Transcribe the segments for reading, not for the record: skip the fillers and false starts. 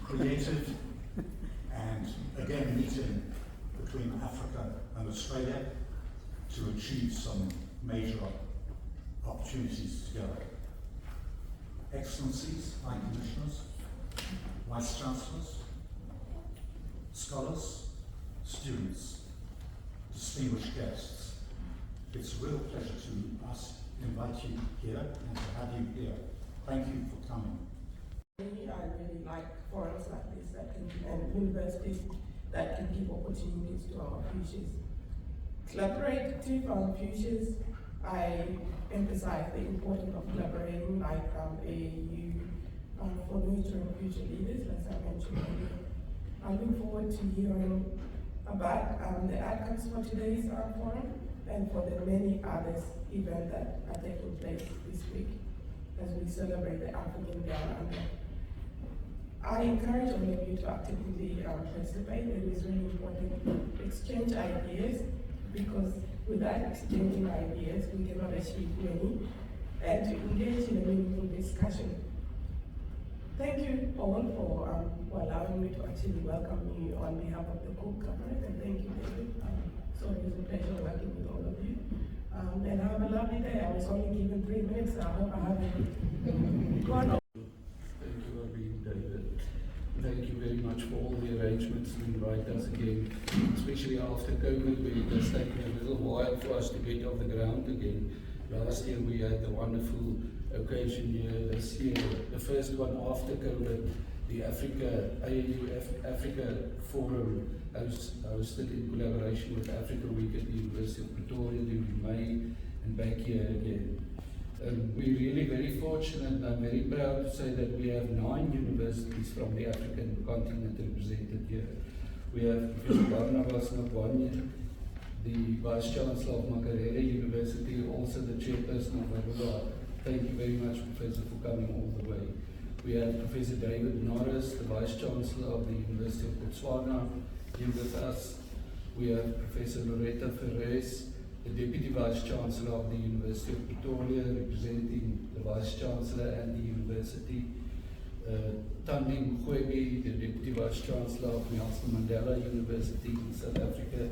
creative and again meeting between Africa and Australia to achieve some major opportunities together. Excellencies, High Commissioners, Vice Chancellors, scholars, students, distinguished guests, it's a real pleasure to us invite you here and to have you here. Thank you for coming. I really like forums like this and universities that can give opportunities to our futures. Collaborative on futures, I emphasize the importance of collaborating like AAU for nurturing future leaders, as I mentioned earlier. I look forward to hearing about the outcomes for today's forum and for the many others events that are taking place this week as we celebrate the African Down Under. I encourage all of you to actively participate. It is really important to exchange ideas, because without exchanging ideas, we cannot achieve many, and to engage in a meaningful discussion. Thank you all for allowing me to actually welcome you on behalf of the Cook government, and thank you, David. So it was a pleasure working with all of you. And have a lovely day. I was only given 3 minutes, so I hope I haven't gone over. Thank you, David. Thank you very much for all the arrangements to invite us again, especially after COVID, where it has taken a little while for us to get off the ground again. Last year we had the wonderful occasion here. This year, the first one after COVID, the AAU Africa Forum hosted in collaboration with Africa Week at the University of Pretoria during May, and back here again. We're really very fortunate, and I'm very proud to say that we have 9 universities from the African continent represented here. We have Professor Barnabas Nabwanye, the Vice Chancellor of Makerere University, also the Chairperson of Varula. Thank you very much, Professor, for coming all the way. We have Professor David Norris, the Vice Chancellor of the University of Botswana, here with us. We have Professor Loretta Ferres, the Deputy Vice Chancellor of the University of Pretoria, representing the Vice Chancellor and the University. Thandi Mkhwebi, the Deputy Vice Chancellor of Nelson Mandela University in South Africa.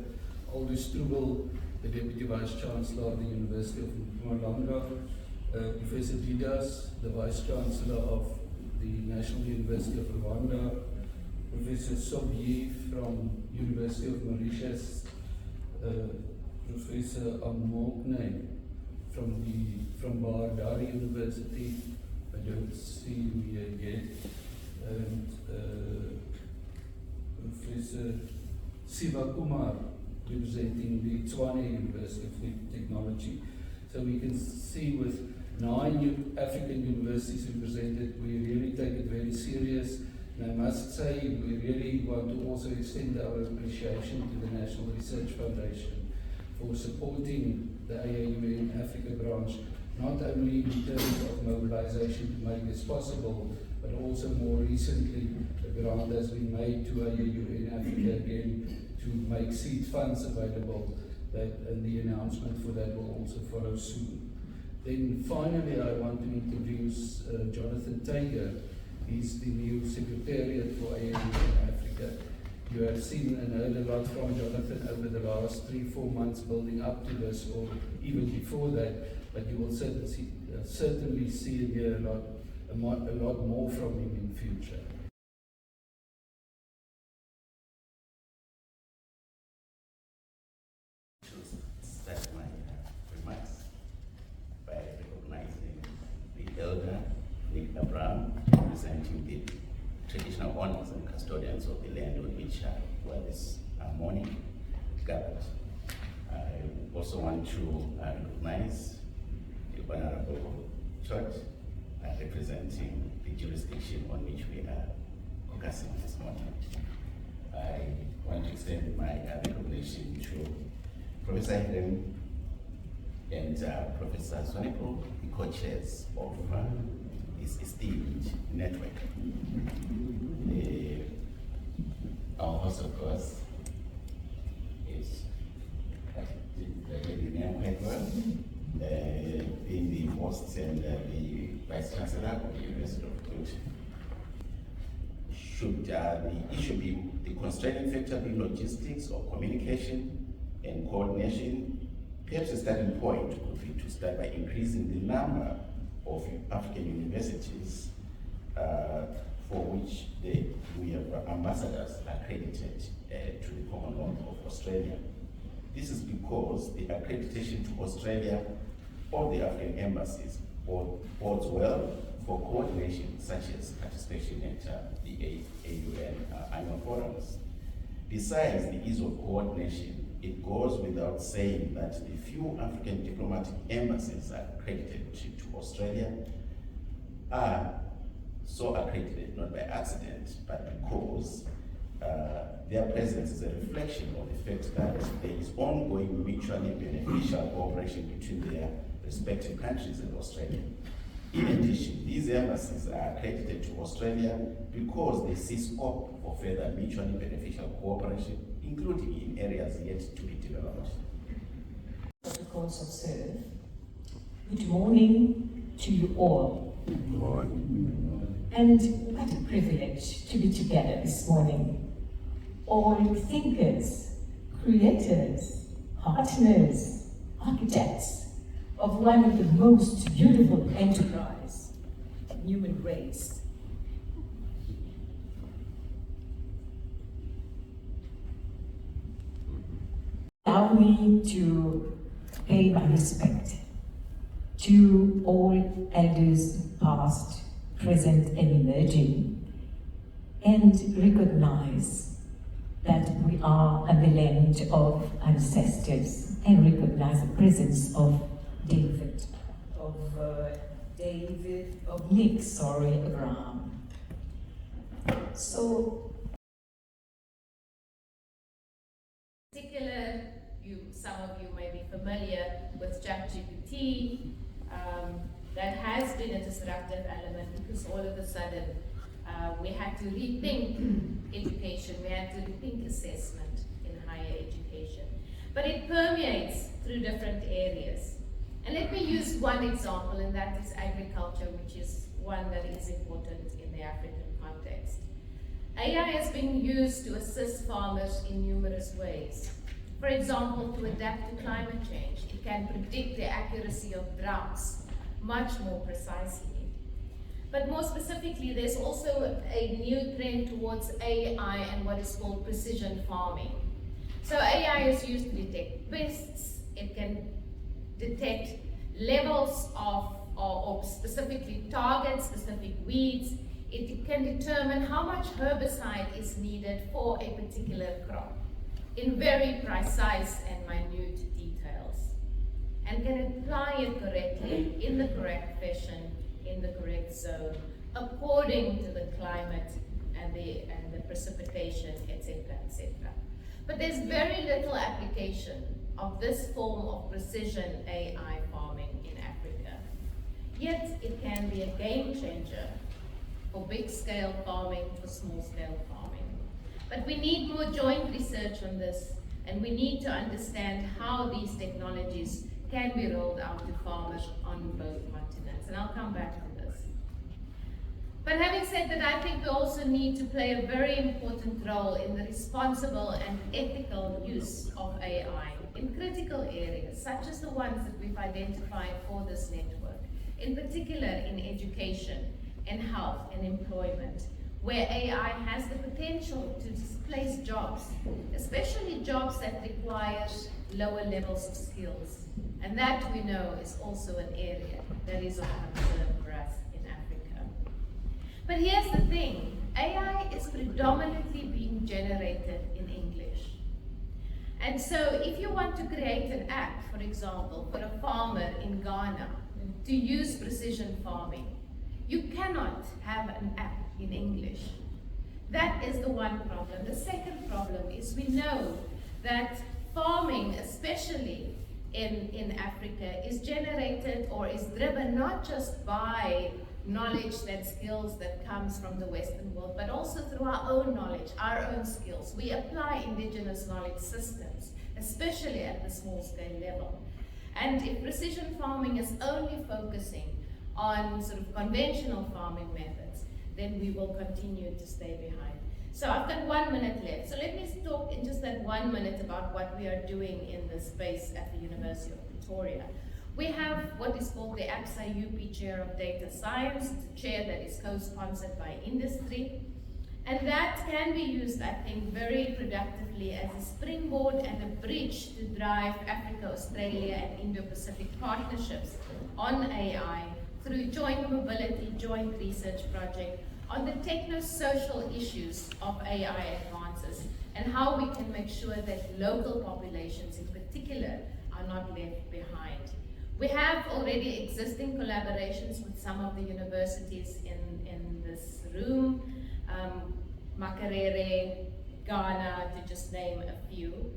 Aldous Strubel, the Deputy Vice Chancellor of the University of Mpumalanga. Professor Didas, the Vice Chancellor of the National University of Rwanda. Professor Sobyi from University of Mauritius. Professor Amokne from Bahardari University. I don't see him here yet. And Professor Siva Kumar, representing the Tshwane University of Technology. So we can see with 9 African universities represented, we really take it very serious. And I must say, we really want to also extend our appreciation to the National Research Foundation for supporting the AAU in Africa branch, not only in terms of mobilization to make this possible, but also more recently, a grant has been made to AAU in Africa again to make seed funds available, and the announcement for that will also follow soon. Then finally, I want to introduce Jonathan Tager. He's the new Secretariat for AAU in Africa. You have seen and heard a lot from Jonathan over the last 3-4 months building up to this, or even before that, but you will certainly see and hear a lot more from him in future. Start my remarks by recognizing the elder Nick Abraham, representing the traditional owners and custodians of the land on which where this morning gathered. I also want to recognize the Venerable Church representing the jurisdiction on which we are focusing this morning. I want to extend my recognition to Professor Helen and Professor Swanepoel, the co-chairs of this esteemed network. Our host, of course, is Lady Name Edward, being the host and the Vice Chancellor of the University of Pretoria. should the issue be, the constraining factor be logistics or communication and coordination? Perhaps a starting point could be to start by increasing the number of African universities for which we have ambassadors accredited to the Commonwealth of Australia. This is because the accreditation to Australia of the African embassies bodes well for coordination, such as participation at the AUN annual forums. Besides the ease of coordination, it goes without saying that the few African diplomatic embassies accredited to Australia are so accredited not by accident, but because their presence is a reflection of the fact that there is ongoing mutually beneficial cooperation between their respective countries and Australia. In addition, these embassies are accredited to Australia because they see scope for further mutually beneficial cooperation, including in areas yet to be developed. Protocols of serve. Good morning to you all. Good morning. And what a privilege to be together this morning. All thinkers, creators, partners, architects of one of the most beautiful enterprise of human race. Allow me to pay my respect to all elders past, present and emerging, and recognize that we are at the land of ancestors and recognize the presence of Nick, Abraham. So, particular, some of you may be familiar with ChatGPT. That has been a disruptive element because all of a sudden we had to rethink education, we had to rethink assessment in higher education. But it permeates through different areas. And let me use one example, and that is agriculture, which is one that is important in the African context. AI has been used to assist farmers in numerous ways. For example, to adapt to climate change. It can predict the accuracy of droughts much more precisely. But more specifically, there's also a new trend towards AI and what is called precision farming. So AI is used to detect pests. It can detect levels of, or specifically target specific weeds. It can determine how much herbicide is needed for a particular crop in very precise and minute details, and can apply it correctly in the correct fashion, in the correct zone, according to the climate and the precipitation, etc., etc. But there's very little application of this form of precision AI farming in Africa. Yet it can be a game changer for big scale farming, for small scale farming. But we need more joint research on this, and we need to understand how these technologies can be rolled out to farmers on both continents. And I'll come back to this. But having said that, I think we also need to play a very important role in the responsible and ethical use of AI in critical areas, such as the ones that we've identified for this network, in particular in education, in health and employment, where AI has the potential to displace jobs, especially jobs that require lower levels of skills. And that, we know, is also an area that is of concern for us in Africa. But here's the thing, AI is predominantly being generated in English. And so if you want to create an app, for example, for a farmer in Ghana to use precision farming, you cannot have an app in English. That is the one problem. The second problem is we know that farming, especially in Africa, is generated or is driven not just by knowledge and skills that comes from the Western world, but also through our own knowledge, our own skills. We apply indigenous knowledge systems, especially at the small scale level. And if precision farming is only focusing on sort of conventional farming methods, then we will continue to stay behind. So I've got 1 minute left. So let me talk in just that 1 minute about what we are doing in this space at the University of Pretoria. We have what is called the APSA UP Chair of Data Science, the chair that is co-sponsored by industry. And that can be used, I think, very productively as a springboard and a bridge to drive Africa, Australia, and Indo-Pacific partnerships on AI through joint mobility, joint research project on the techno-social issues of AI advances and how we can make sure that local populations in particular are not left behind. We have already existing collaborations with some of the universities in this room, Makerere, Ghana, to just name a few.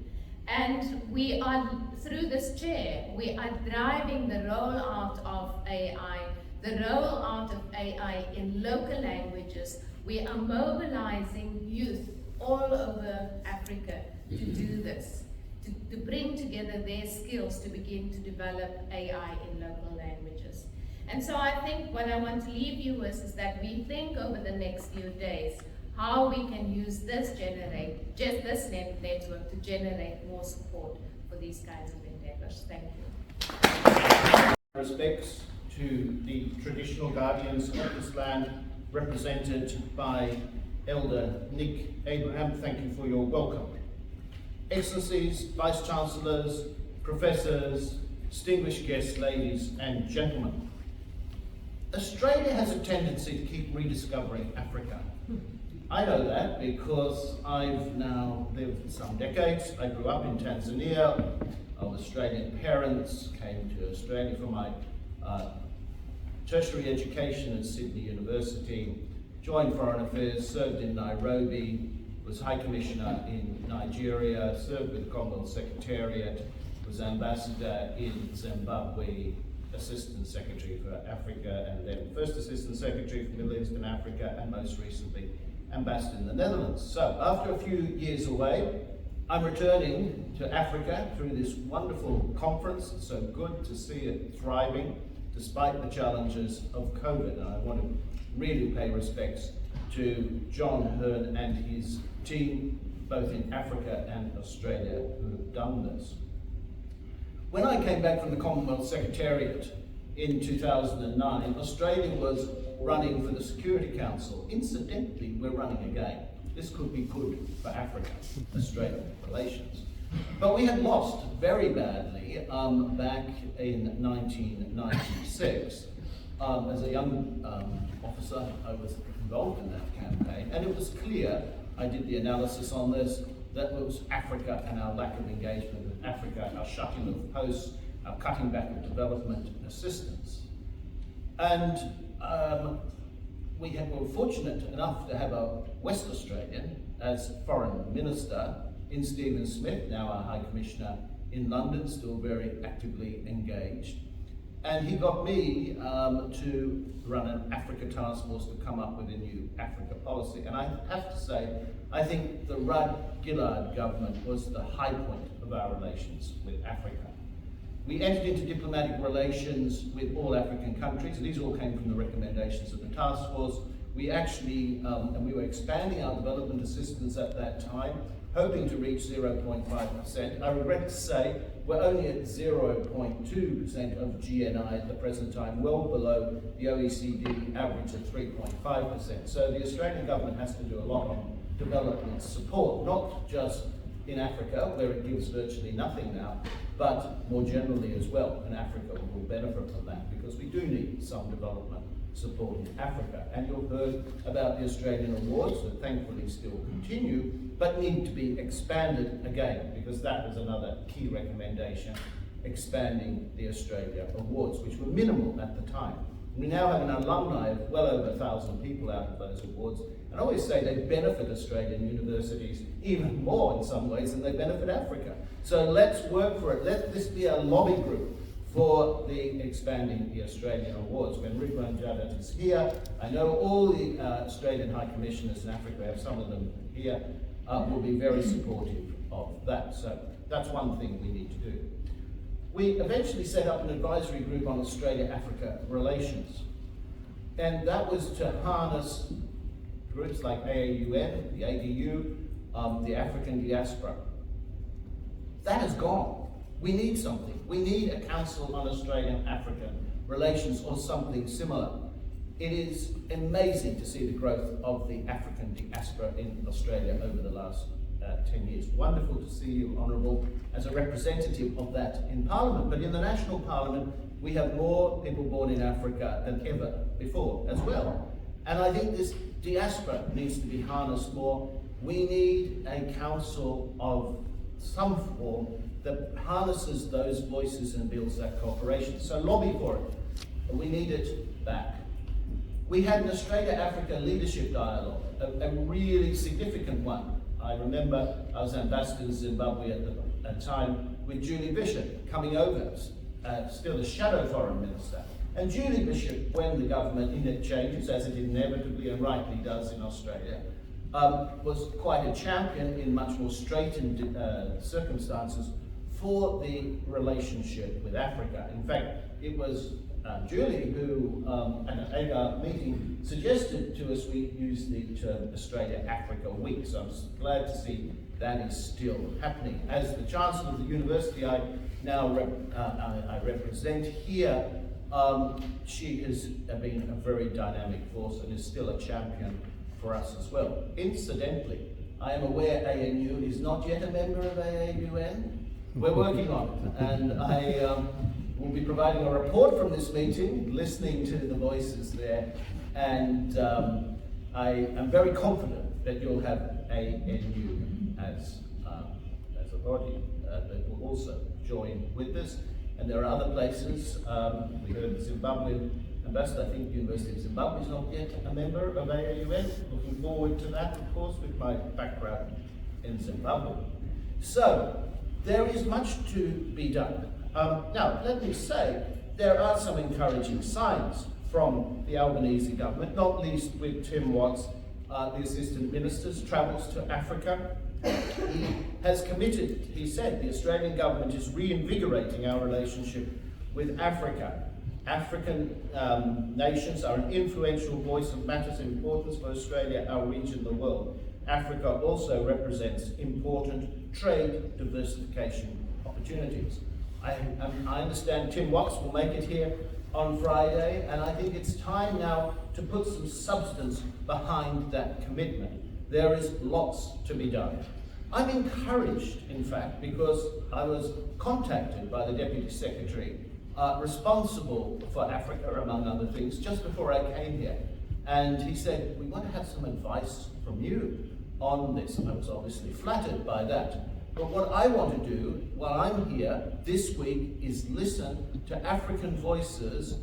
And we are, through this chair, we are driving the rollout of AI, the rollout of AI in local languages. We are mobilizing youth all over Africa to do this, to bring together their skills to begin to develop AI in local languages. And so I think what I want to leave you with is that we think over the next few days how we can use this network to generate more support for these kinds of endeavors. Thank you. Respects to the traditional guardians of this land, represented by Elder Nick Abraham. Thank you for your welcome. Excellencies, Vice Chancellors, Professors, distinguished guests, ladies and gentlemen. Australia has a tendency to keep rediscovering Africa. I know that because I've now lived some decades. I grew up in Tanzania, of Australian parents, came to Australia for my tertiary education at Sydney University, joined Foreign Affairs, served in Nairobi, was High Commissioner in Nigeria, served with the Commonwealth Secretariat, was Ambassador in Zimbabwe, Assistant Secretary for Africa, and then First Assistant Secretary for Middle East and Africa, and most recently Ambassador in the Netherlands. So after a few years away, I'm returning to Africa through this wonderful conference. It's so good to see it thriving despite the challenges of COVID. And I want to really pay respects to John Hearn and his team, both in Africa and Australia, who have done this. When I came back from the Commonwealth Secretariat in 2009, Australia was running for the Security Council. Incidentally, we're running again. This could be good for Africa-Australia relations. But we had lost very badly back in 1996. As a young officer, I was involved in that campaign, and it was clear, I did the analysis on this, that it was Africa and our lack of engagement with Africa, our shutting of posts, our cutting back of development assistance. And we were fortunate enough to have a West Australian as Foreign Minister in Stephen Smith, now our High Commissioner in London, still very actively engaged. And he got me to run an Africa task force to come up with a new Africa policy. And I have to say, I think the Rudd-Gillard government was the high point of our relations with Africa. We entered into diplomatic relations with all African countries. These all came from the recommendations of the task force. We actually, and we were expanding our development assistance at that time, hoping to reach 0.5%. I regret to say we're only at 0.2% of GNI at the present time, well below the OECD average of 3.5%. So the Australian government has to do a lot on development support, not just in Africa, where it gives virtually nothing now, but more generally as well, and Africa will benefit from that because we do need some development support in Africa. And you've heard about the Australian awards that thankfully still continue, but need to be expanded again, because that was another key recommendation, expanding the Australia Awards, which were minimal at the time. We now have an alumni of well over 1,000 people out of those awards, and I always say they benefit Australian universities even more in some ways than they benefit Africa. So let's work for it. Let this be a lobby group for the expanding the Australian Awards. When Ridwan Jadat is here, I know all the Australian High Commissioners in Africa, we have some of them here, will be very supportive of that. So that's one thing we need to do. We eventually set up an advisory group on Australia-Africa relations. And that was to harness groups like AAUN, the ADU, the African diaspora. That is gone. We need something. We need a Council on Australian-African Relations or something similar. It is amazing to see the growth of the African diaspora in Australia over the last 10 years. Wonderful to see you, Honourable, as a representative of that in Parliament. But in the National Parliament, we have more people born in Africa than ever before as well. And I think this diaspora needs to be harnessed more. We need a council of some form that harnesses those voices and builds that cooperation. So lobby for it. We need it back. We had an Australia-Africa leadership dialogue, a really significant one. I remember I was ambassador in Zimbabwe at the time with Julie Bishop coming over, still a shadow foreign minister. And Julie Bishop, when the government in it changes, as it inevitably and rightly does in Australia, was quite a champion in much more straitened circumstances for the relationship with Africa. In fact, it was Julie who, at an AGAR meeting, suggested to us we use the term Australia-Africa Week. So I'm glad to see that is still happening. As the Chancellor of the university I now I represent here, she has been a very dynamic force and is still a champion for us as well. Incidentally, I am aware ANU is not yet a member of AAUN. We're working on it, and I will be providing a report from this meeting, listening to the voices there, and I am very confident that you'll have ANU as a body that will also join with this. And there are other places. We heard the Zimbabwean ambassador. I think the University of Zimbabwe is not yet a member of AAUN. Looking forward to that, of course, with my background in Zimbabwe. So there is much to be done. Now, let me say, there are some encouraging signs from the Albanese government, not least with Tim Watts, the Assistant Minister's travels to Africa. He has committed, he said, the Australian government is reinvigorating our relationship with Africa. African nations are an influential voice of matters of importance for Australia, our region, the world. Africa also represents important trade diversification opportunities. I understand Tim Watts will make it here on Friday, and I think it's time now to put some substance behind that commitment. There is lots to be done. I'm encouraged, in fact, because I was contacted by the Deputy Secretary responsible for Africa, among other things, just before I came here. And he said, we want to have some advice from you on this. And I was obviously flattered by that. But what I want to do while I'm here this week is listen to African voices,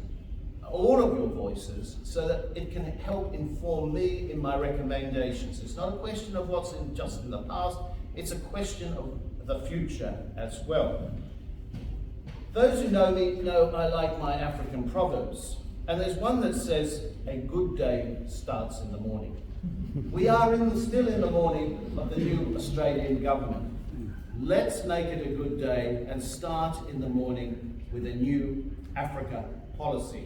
all of your voices, so that it can help inform me in my recommendations. It's not a question of what's just in the past, it's a question of the future as well. Those who know me know I like my African proverbs, and there's one that says, a good day starts in the morning. We are still in the morning of the new Australian government. Let's make it a good day and start in the morning with a new Africa policy.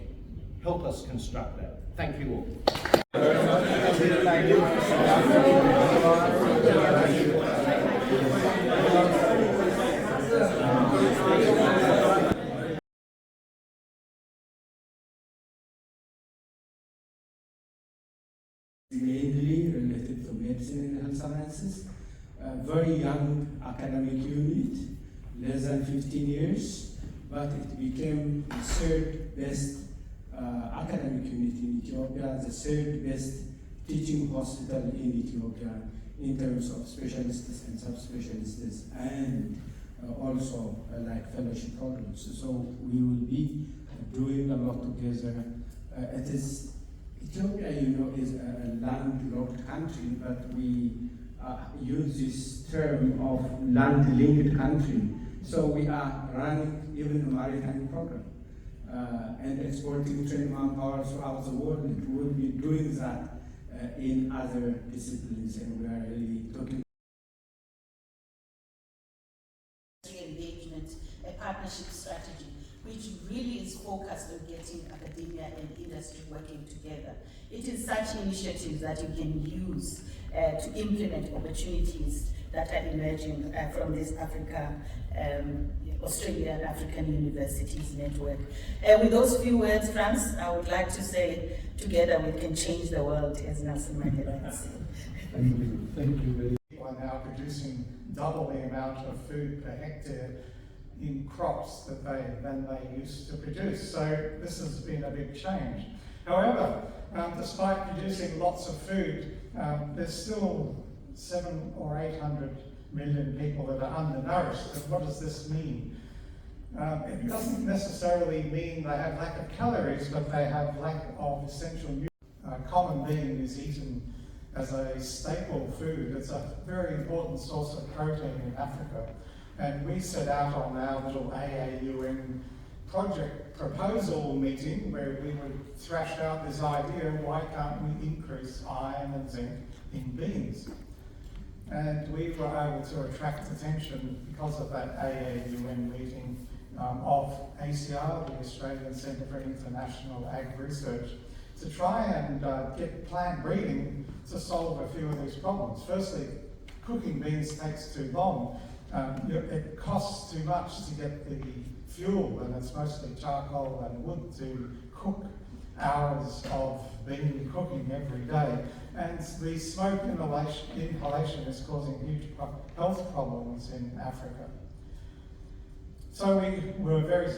Help us construct that. Thank you all. Mainly related to medicine and health sciences. Very young academic unit, less than 15 years, but it became the third best academic unit in Ethiopia, the third best teaching hospital in Ethiopia in terms of specialists and subspecialists, and also like fellowship programs. So we will be doing a lot together. Ethiopia, is a landlocked country, but we use this term of land-linked country. So we are running even a maritime program and exporting trained manpower throughout the world. We will be doing that in other disciplines, and we are really talking. Engagement, a partnership strategy. which really is focused on getting academia and industry working together. It is such initiatives that you can use to implement opportunities that are emerging from this Australian African Universities Network. With those few words, Franz, I would like to say, together we can change the world, as Nelson Mandela said. Thank you. Thank you very much. People are now producing double the amount of food per hectare in crops than they used to produce. So this has been a big change. However, despite producing lots of food, there's still 700 or 800 million people that are undernourished. And what does this mean? It doesn't necessarily mean they have lack of calories, but they have lack of essential nutrients. Common bean is eaten as a staple food. It's a very important source of protein in Africa. And we set out on our little AAUN project proposal meeting where we would thrash out this idea, why can't we increase iron and zinc in beans? And we were able to attract attention because of that AAUN meeting of ACR, the Australian Centre for International Ag Research, to try and get plant breeding to solve a few of these problems. Firstly, cooking beans takes too long. It costs too much to get the fuel, and it's mostly charcoal and wood to cook hours of bean cooking every day. And the smoke inhalation is causing huge health problems in Africa. So we were very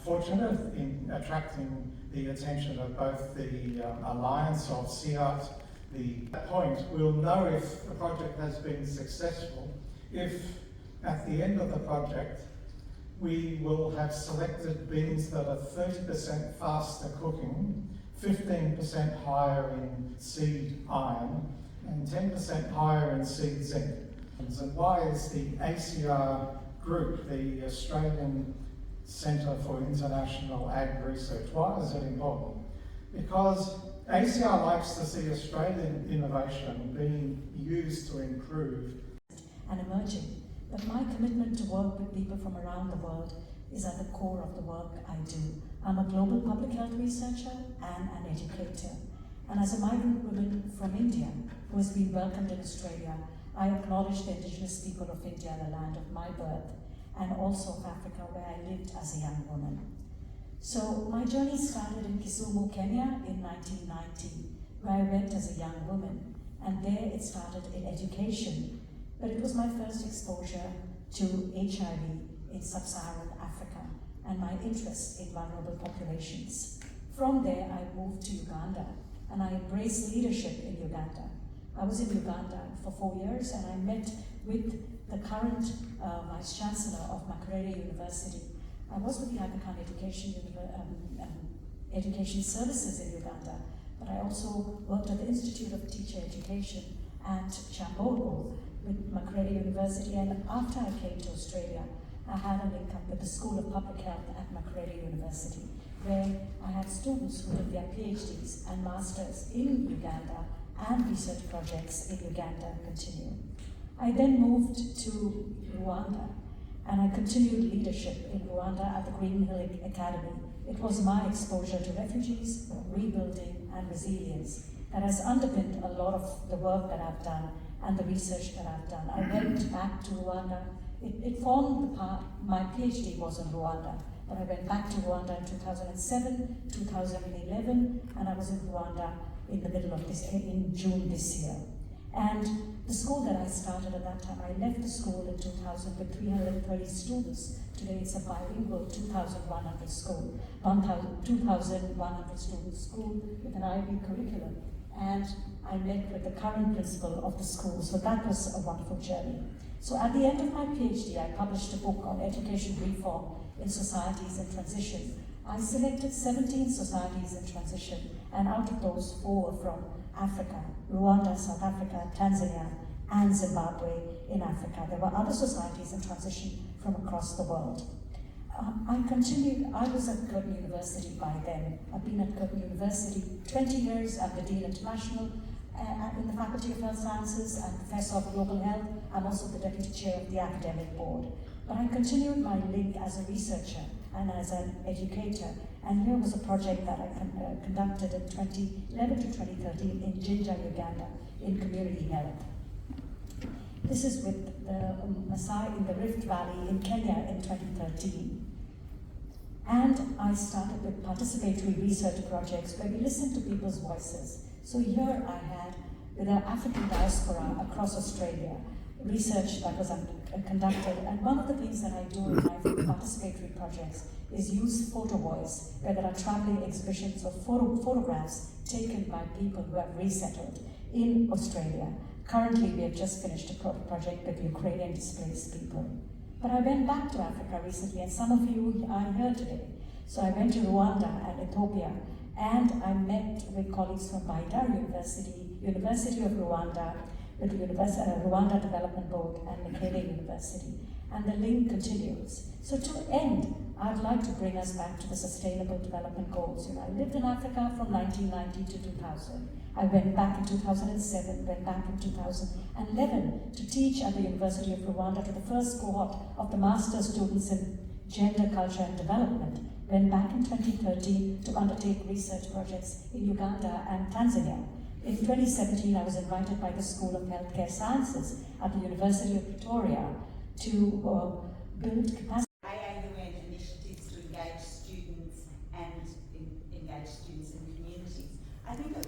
fortunate in attracting the attention of both the Alliance of CIAT. At that point, we'll know if the project has been successful if at the end of the project we will have selected beans that are 30% faster cooking, 15% higher in seed iron, and 10% higher in seed zinc. And why is the ACR group, the Australian Centre for International Ag Research, why is it important? Because ACR likes to see Australian innovation being used to improve and emerging. But my commitment to work with people from around the world is at the core of the work I do. I'm a global public health researcher and an educator. And as a migrant woman from India who has been welcomed in Australia, I acknowledge the indigenous people of India, the land of my birth, and also of Africa, where I lived as a young woman. So my journey started in Kisumu, Kenya in 1990, where I went as a young woman. And there it started in education. But it was my first exposure to HIV in sub-Saharan Africa and my interest in vulnerable populations. From there, I moved to Uganda and I embraced leadership in Uganda. I was in Uganda for 4 years and I met with the current Vice Chancellor of Makerere University. I was with the Aga Khan Education Services in Uganda, but I also worked at the Institute of Teacher Education at Chambogo with Makerere University, and after I came to Australia, I had a link up with the School of Public Health at Makerere University, where I had students who did their PhDs and Masters in Uganda and research projects in Uganda continue. I then moved to Rwanda, and I continued leadership in Rwanda at the Green Hill Academy. It was my exposure to refugees, rebuilding, and resilience that has underpinned a lot of the work that I've done and the research that I've done. I went back to Rwanda. It formed the part, my PhD was in Rwanda, but I went back to Rwanda in 2007, 2011, and I was in Rwanda in the middle of in June this year. And the school that I started at that time, I left the school in 2000 with 330 students. Today it's a bilingual 2,100 school, 2,100 student school with an IB curriculum. And I met with the current principal of the school, so that was a wonderful journey. So at the end of my PhD, I published a book on education reform in societies in transition. I selected 17 societies in transition, and out of those, 4 were from Africa, Rwanda, South Africa, Tanzania, and Zimbabwe in Africa. There were other societies in transition from across the world. I was at Curtin University by then. I've been at Curtin University 20 years. I'm the Dean International in the Faculty of Health Sciences and Professor of Global Health. I'm also the Deputy Chair of the Academic Board. But I continued my link as a researcher and as an educator. And here was a project that I conducted in 2011 to 2013 in Jinja, Uganda, in community health. This is with the Maasai in the Rift Valley in Kenya in 2013. And I started with participatory research projects where we listened to people's voices. So here I had, with the African diaspora across Australia, research that was conducted. And one of the things that I do in my participatory projects is use photo voice, where there are traveling exhibitions of photographs taken by people who have resettled in Australia. Currently, we have just finished a project with Ukrainian displaced people. But I went back to Africa recently, and some of you are here today. So I went to Rwanda and Ethiopia, and I met with colleagues from Baidar University, University of Rwanda, with the Rwanda Development Board and Mekele University. And the link continues. So to end, I'd like to bring us back to the Sustainable Development Goals. I lived in Africa from 1990 to 2000. I went back in 2007, went back in 2011 to teach at the University of Rwanda to the first cohort of the master's students in gender, culture and development. Went back in 2013 to undertake research projects in Uganda and Tanzania. In 2017, I was invited by the School of Healthcare Sciences at the University of Pretoria to build capacity. Initiatives to engage students and engage students in communities. I think that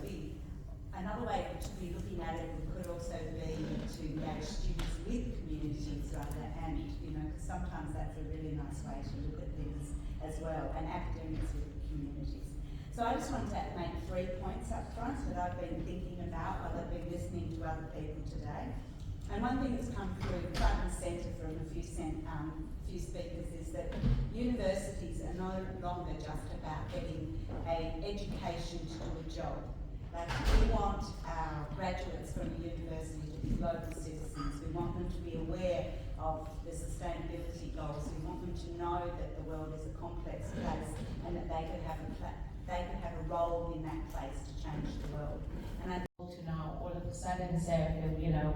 another way to be looking at it could also be to engage students with communities rather, and because sometimes that's a really nice way to look at things as well, and academics with communities. So I just wanted to make 3 points up front that I've been thinking about while I've been listening to other people today. And one thing that's come through front and centre from a few speakers is that universities are no longer just about getting an education to do a job. Like, we want our graduates from the university to be global citizens. We want them to be aware of the sustainability goals. We want them to know that the world is a complex place and that they could have a role in that place to change the world. And I to now all of a sudden say,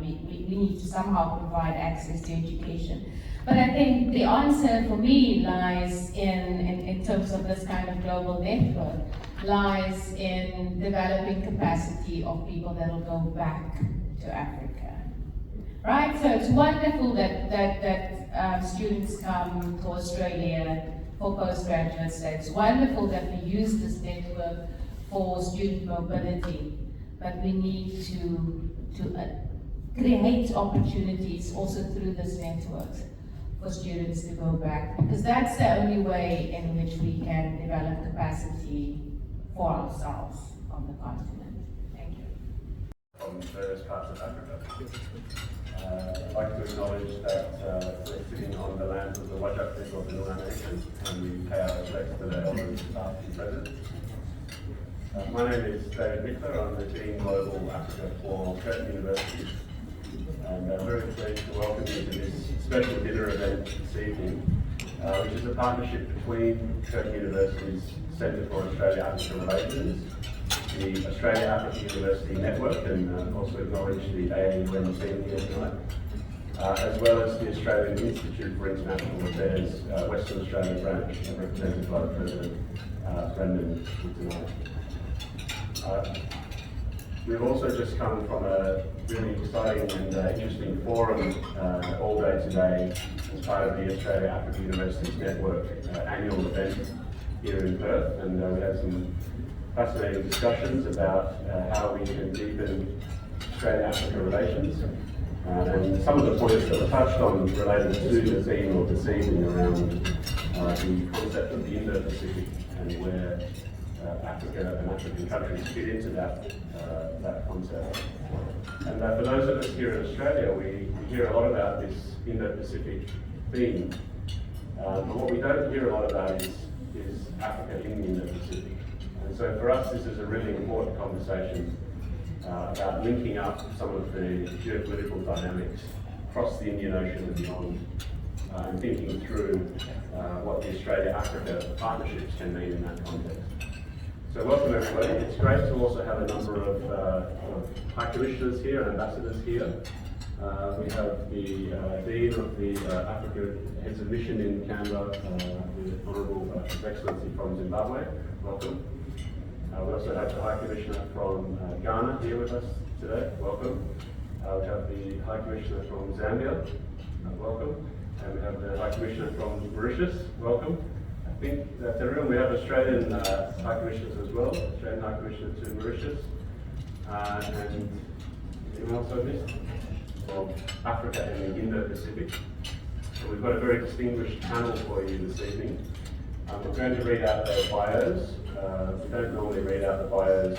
we need to somehow provide access to education. But I think the answer for me lies in terms of this kind of global network, lies in developing capacity of people that will go back to Africa. Right? So it's wonderful that students come to Australia for postgraduate studies. It's wonderful that we use this network for student mobility. But we need to create opportunities also through this network for students to go back, because that's the only way in which we can develop capacity for ourselves on the continent. Thank you. From various parts of Africa. I'd like to acknowledge that we're sitting on the lands of the Wajak people of the Noongar Nation, and we pay our respects to their elders, past and present. My name is David Mickler. I'm the Dean Global Africa for Curtin University, and I'm very pleased to welcome you to this special dinner event this evening, which is a partnership between Curtin University's Centre for Australia-Africa Relations, the Australia-Africa University Network, and also acknowledge the AAUN team here tonight, as well as the Australian Institute for International Affairs, Western Australia branch, represented by President Brendan tonight. We've also just come from a really exciting and interesting forum all day today as part of the Australia-Africa Universities Network annual event here in Perth, and we had some fascinating discussions about how we can deepen Australia-Africa relations. And some of the points that were touched on related to the theme of this evening around the concept of the Indo-Pacific and where Africa and African countries fit into that concept. And for those of us here in Australia, we hear a lot about this Indo-Pacific theme, but what we don't hear a lot about is Africa in the Indo-Pacific. And so for us, this is a really important conversation about linking up some of the geopolitical dynamics across the Indian Ocean and beyond, and thinking through what the Australia-Africa partnerships can mean in that context. So welcome everybody. It's great to also have a number of High Commissioners here and Ambassadors here. We have the Dean of the Africa Heads of Mission in Canberra, the Honourable His Excellency from Zimbabwe. Welcome. We also have the High Commissioner from Ghana here with us today. Welcome. We have the High Commissioner from Zambia. Welcome. And we have the High Commissioner from Mauritius. Welcome. I think that's everyone. We have Australian High Commissioners as well. Australian High Commissioner to Mauritius. And anyone else I missed? From Africa and the Indo-Pacific. So we've got a very distinguished panel for you this evening. We're going to read out their bios. We don't normally read out the bios